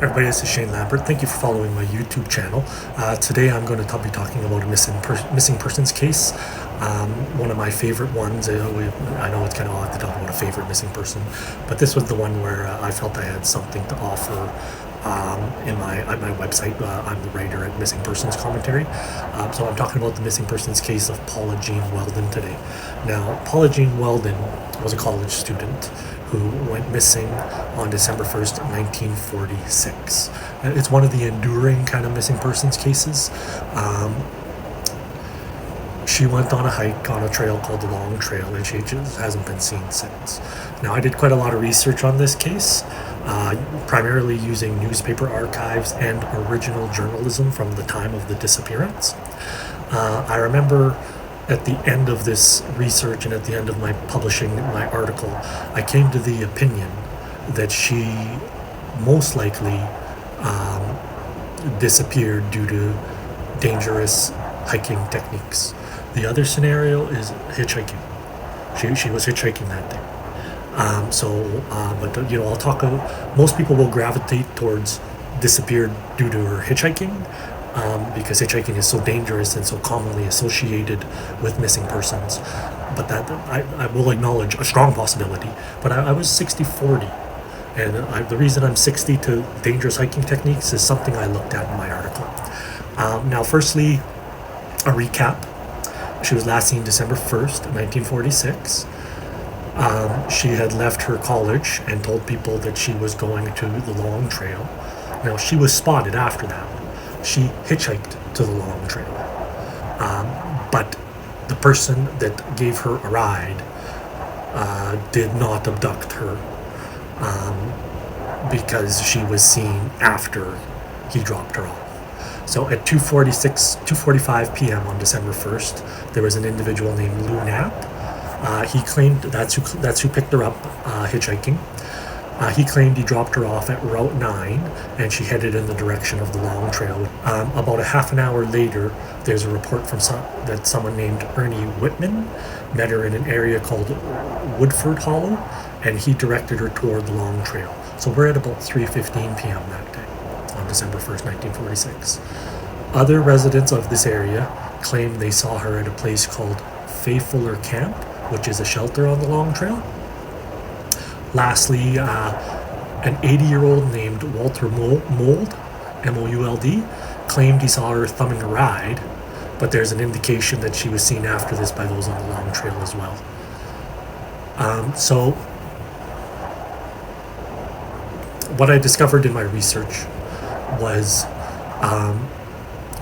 Everybody, this is Shane Lambert. Thank you for following my YouTube channel. Today I'm going to be talking about a missing persons case. One of my favorite ones. I know it's kind of odd to talk about a favorite missing person, but this was the one where I felt I had something to offer at my website. I'm the writer at Missing Persons Commentary. So I'm talking about the missing persons case of Paula Jean Welden today. Now, Paula Jean Welden was a college student who went missing on December 1st, 1946. It's one of the enduring kind of missing persons cases. She went on a hike on a trail called the Long Trail, and she just hasn't been seen since. Now, I did quite a lot of research on this case, primarily using newspaper archives and original journalism from the time of the disappearance. I remember at the end of this research and at the end of my publishing my article, I came to the opinion that she most likely disappeared due to dangerous hiking techniques. The other scenario is hitchhiking. She was hitchhiking that day. But I'll talk about, most people will gravitate towards disappeared due to her hitchhiking, because hitchhiking is so dangerous and so commonly associated with missing persons. But that I will acknowledge a strong possibility. But I was 60-40. And the reason I'm 60 to dangerous hiking techniques is something I looked at in my article. Now, firstly, a recap. She was last seen December 1st, 1946. She had left her college and told people that she was going to the Long Trail. Now, she was spotted after that. She hitchhiked to the Long Trail. But the person that gave her a ride did not abduct her because she was seen after he dropped her off. So at 2:45 p.m. on December 1st, there was an individual named Lou Knapp. He claimed that's who picked her up hitchhiking. He claimed he dropped her off at Route 9, and she headed in the direction of the Long Trail. About a half an hour later, there's a report that someone named Ernie Whitman met her in an area called Woodford Hollow, and he directed her toward the Long Trail. So we're at about 3:15 p.m. that day, on December 1st, 1946. Other residents of this area claim they saw her at a place called Faithfuller Camp, which is a shelter on the Long Trail. Lastly, an 80-year-old named Walter Mould, M-O-U-L-D, claimed he saw her thumbing a ride, but there's an indication that she was seen after this by those on the Long Trail as well. So what I discovered in my research was,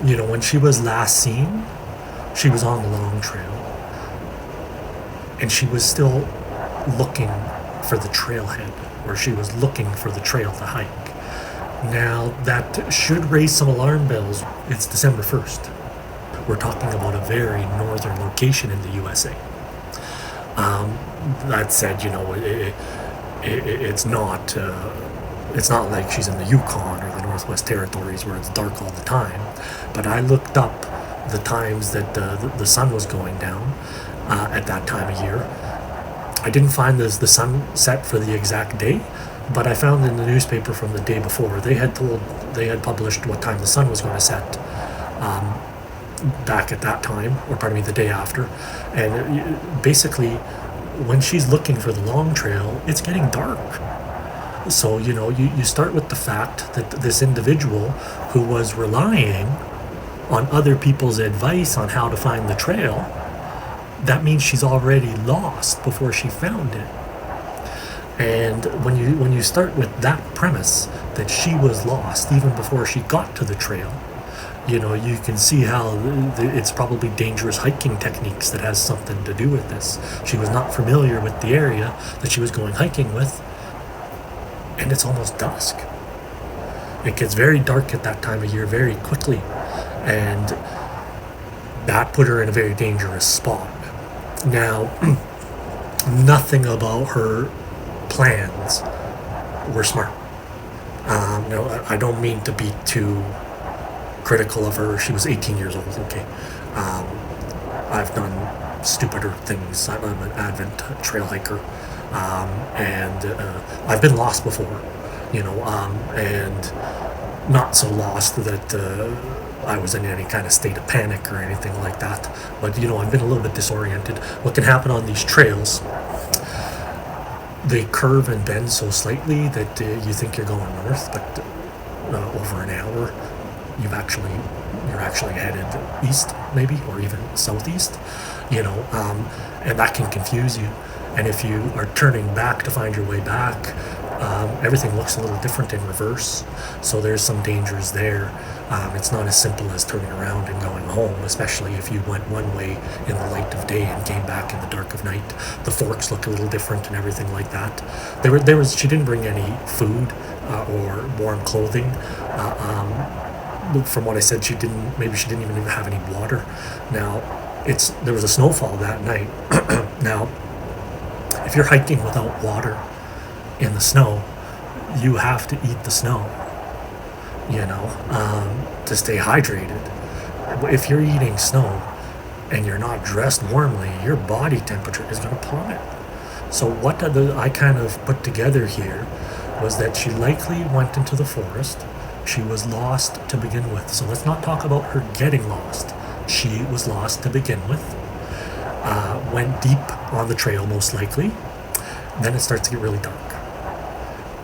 when she was last seen, she was on the Long Trail, and she was still looking for the trailhead, or she was looking for the trail to hike. Now, that should raise some alarm bells. It's December 1st. We're talking about a very northern location in the USA. That said, it's not like she's in the Yukon or the Northwest Territories where it's dark all the time. But I looked up the times that the sun was going down at that time of year. I didn't find the sunset for the exact day, but I found in the newspaper from the day before, they had published what time the sun was going to set back at that time, or the day after. And basically, when she's looking for the Long Trail, it's getting dark. So, you start with the fact that this individual who was relying on other people's advice on how to find the trail, that means she's already lost before she found it. And when you start with that premise that she was lost even before she got to the trail, you can see how it's probably dangerous hiking techniques that has something to do with this. She was not familiar with the area that she was going hiking with, and it's almost dusk. It gets very dark at that time of year very quickly, and that put her in a very dangerous spot. Now, nothing about her plans were smart. Now, I don't mean to be too critical of her. She was 18 years old, okay? I've done stupider things. I'm an avid trail hiker, and I've been lost before. and not so lost that I was in any kind of state of panic or anything like that. But I've been a little bit disoriented. What can happen on these trails? They curve and bend so slightly that you think you're going north, but over an hour, you're actually headed east, maybe, or even southeast. And that can confuse you. And if you are turning back to find your way back, everything looks a little different in reverse. So there's some dangers there. It's not as simple as turning around and going home, especially if you went one way in the light of day and came back in the dark of night. The forks look a little different and everything like that. She didn't bring any food or warm clothing. From what I said, maybe she didn't even have any water. Now, there was a snowfall that night. Now, if you're hiking without water in the snow, you have to eat the snow, to stay hydrated. If you're eating snow and you're not dressed warmly, your body temperature is going to plummet. So what I kind of put together here was that she likely went into the forest. She was lost to begin with. So let's not talk about her getting lost. She was lost to begin with. Went deep on the trail, most likely. Then it starts to get really dark.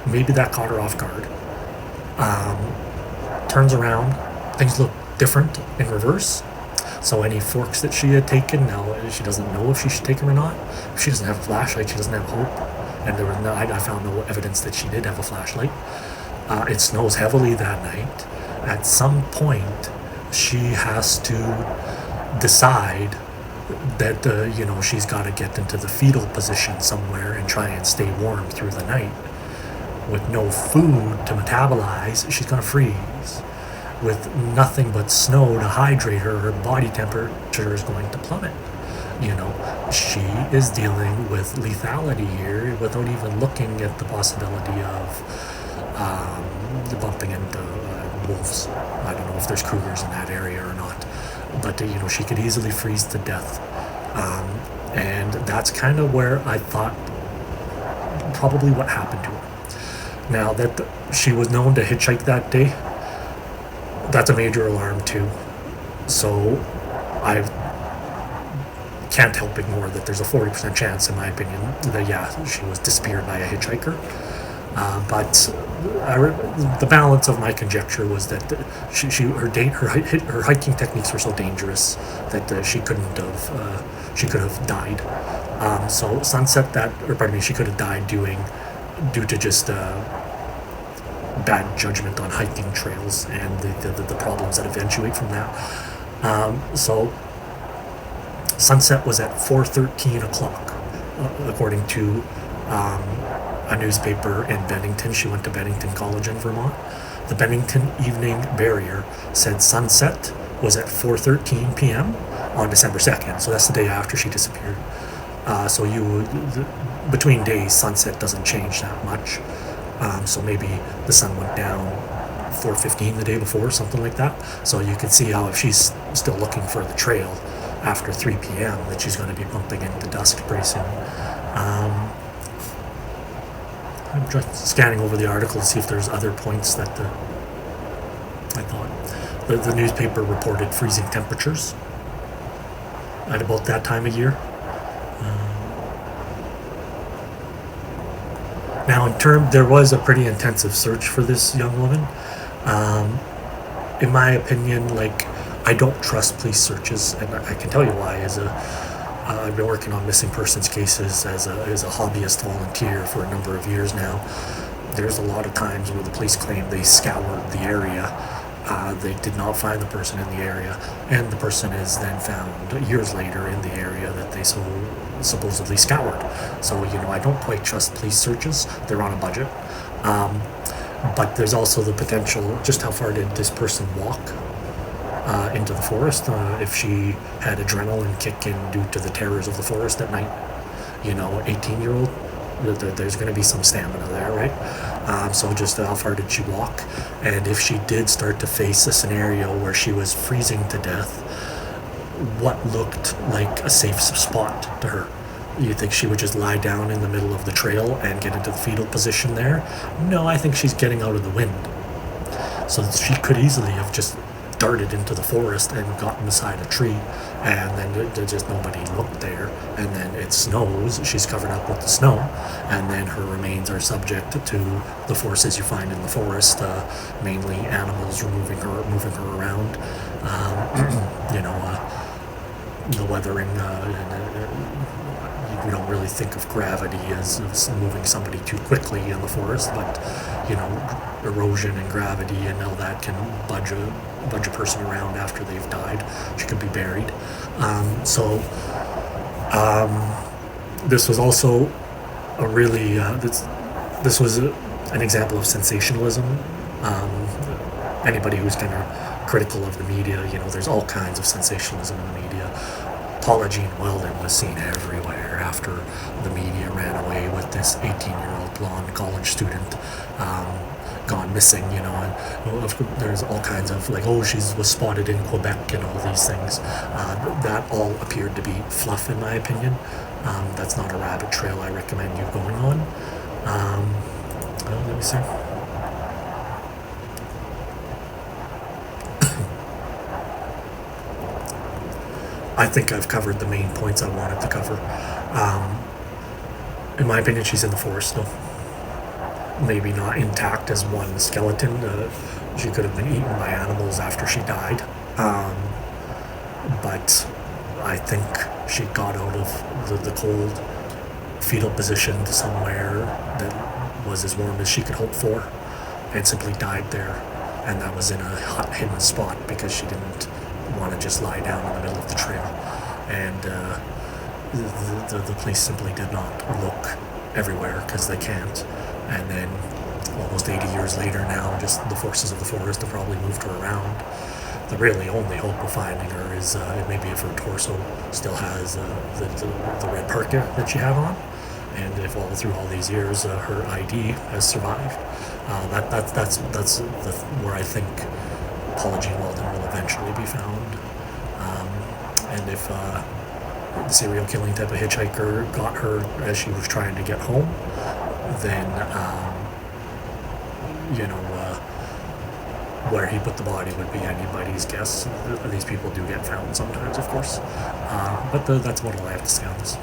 Maybe that caught her off guard. Turns around. Things look different in reverse. So any forks that she had taken, now she doesn't know if she should take them or not. If she doesn't have a flashlight, she doesn't have hope. And I found no evidence that she did have a flashlight. It snows heavily that night. At some point, she has to decide that she's got to get into the fetal position somewhere and try and stay warm through the night. With no food to metabolize, she's going to freeze. With nothing but snow to hydrate her, her body temperature is going to plummet. She is dealing with lethality here without even looking at the possibility of bumping into wolves. I don't know if there's cougars in that area or not, but she could easily freeze to death. And that's kind of where I thought probably what happened to her. Now that she was known to hitchhike that day, that's a major alarm too. So I can't help ignore that there's a 40% chance, in my opinion, that she was disappeared by a hitchhiker. But the balance of my conjecture was that her hiking techniques were so dangerous that she could have died. So she could have died due to just bad judgment on hiking trails and the problems that eventuate from that. So sunset was at 4:13 o'clock, according to a newspaper in Bennington. She went to Bennington College in Vermont. The Bennington Evening Barrier said sunset was at 4:13 p.m. on December 2nd. So that's the day after she disappeared. So between days, sunset doesn't change that much. So maybe the sun went down 4:15 the day before, something like that. So you can see how if she's still looking for the trail after 3 p.m., that she's going to be bumping into dusk pretty soon. I'm just scanning over the article to see if there's other points that I thought. The newspaper reported freezing temperatures at about that time of year. Now, there was a pretty intensive search for this young woman. In my opinion, I don't trust police searches, and I can tell you why. I've been working on missing persons cases as a hobbyist volunteer for a number of years now. There's a lot of times where the police claim they scoured the area. They did not find the person in the area, and the person is then found years later in the area that they supposedly scoured. So, I don't quite trust police searches. They're on a budget. But there's also the potential, just how far did this person walk into the forest? If she had adrenaline kick in due to the terrors of the forest at night, 18-year-old, there's going to be some stamina there, right? So just how far did she walk? And if she did start to face a scenario where she was freezing to death, what looked like a safe spot to her? You think she would just lie down in the middle of the trail and get into the fetal position there? No, I think she's getting out of the wind. So she could easily have just darted into the forest and gotten beside a tree, and then just nobody looked there, and then it snows, she's covered up with the snow, and then her remains are subject to the forces you find in the forest, mainly animals moving her around, the weathering, we don't really think of gravity as moving somebody too quickly in the forest, but erosion and gravity and all that can budge a person around after they've died. She could be buried. This was also a really this was an example of sensationalism. Anybody who's kind of critical of the media, there's all kinds of sensationalism in the media. Paula Jean Welden was seen everywhere after the media ran away with this 18-year-old blonde college student gone missing, and there's all kinds of she was spotted in Quebec and all these things. That all appeared to be fluff in my opinion. That's not a rabbit trail I recommend you going on. Let me see. I think I've covered the main points I wanted to cover. In my opinion, she's in the forest still. Maybe not intact as one skeleton. She could have been eaten by animals after she died. But I think she got out of the cold fetal position to somewhere that was as warm as she could hope for, and simply died there. And that was in a hot, hidden spot because she didn't want to just lie down in the middle of the trail. And the police simply did not look everywhere because they can't. And then almost 80 years later now, just the forces of the forest have probably moved her around. The really only hope of finding her is maybe if her torso still has the red parka that she had on, and if through all these years her ID has survived. That's where I think Paula Jean Welden will eventually be found. And if the serial killing type of hitchhiker got her as she was trying to get home, then where he put the body would be anybody's guess. These people do get found sometimes, of course. But that's what all I have to say on this.